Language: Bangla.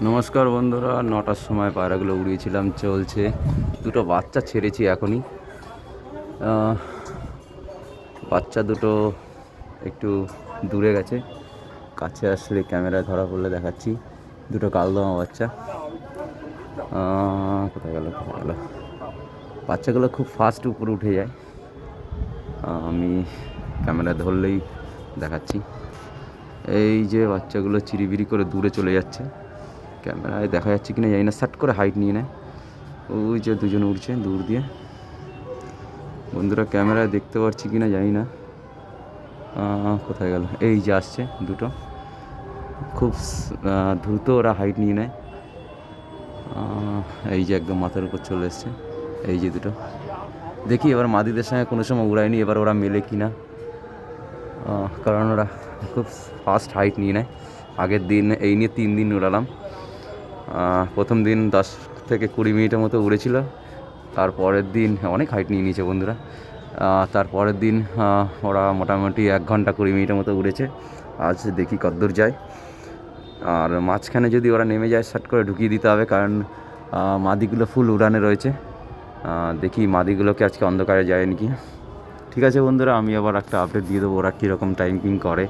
নমস্কার বন্ধুরা, 9টার সময় পায়রাগুলো উড়িয়েছিলাম, চলছে। দুটো বাচ্চা ছেড়েছি এখনই। বাচ্চা দুটো একটু দূরে গেছে, কাছে আসলে ক্যামেরায় ধরা পড়লে দেখাচ্ছি। দুটো কালদমা বাচ্চা। কোথায় গেল কোথায় গেল বাচ্চাগুলো খুব ফাস্ট উপরে উঠে যায়। আমি ক্যামেরায় ধরলেই দেখাচ্ছি। এই যে বাচ্চাগুলো চিরিবিরি করে দূরে চলে যাচ্ছে, ক্যামেরায় দেখা যাচ্ছে কিনা জানি না, সাট করে হাইট নিয়ে নেয়। ওই যে দুজন উড়ছে দূর দিয়ে, বন্ধুরা ক্যামেরায় দেখতে পাচ্ছি কিনা জানি না। কোথায় গেল? এই যে আসছে দুটো, খুব দ্রুত ওরা হাইট নিয়ে নেয়। এই যে একদম মাথার উপর চলে এসছে। এই যে দুটো, দেখি এবার মাদিদের সঙ্গে কোনো সময় উড়ায়নি, এবার ওরা মেলে কিনা। কারণ ওরা খুব ফাস্ট হাইট নিয়ে নেয়। আগের দিন এই নিয়ে 3 দিন উড়ালাম। প্রথম দিন 10 থেকে 20 মিনিটের মতো উড়েছিল। তারপরের দিন অনেক হাইট নিয়ে নিয়েছে বন্ধুরা। তারপরের দিন ওরা মোটামুটি 1 ঘন্টা 20 মিনিটের মতো উড়েছে। আজ দেখি কতদূর যায়। আর মাঝখানে যদি ওরা নেমে যায়, শার্ট করে ঢুকিয়ে দিতে হবে, কারণ মাদিগুলো ফুল উড়ানে রয়েছে। দেখি মাদিগুলোকে আজকে অন্ধকারে যায় নাকি। ঠিক আছে বন্ধুরা, আমি আবার একটা আপডেট দিয়ে দেবো ওরা কীরকম টাইমিং করে।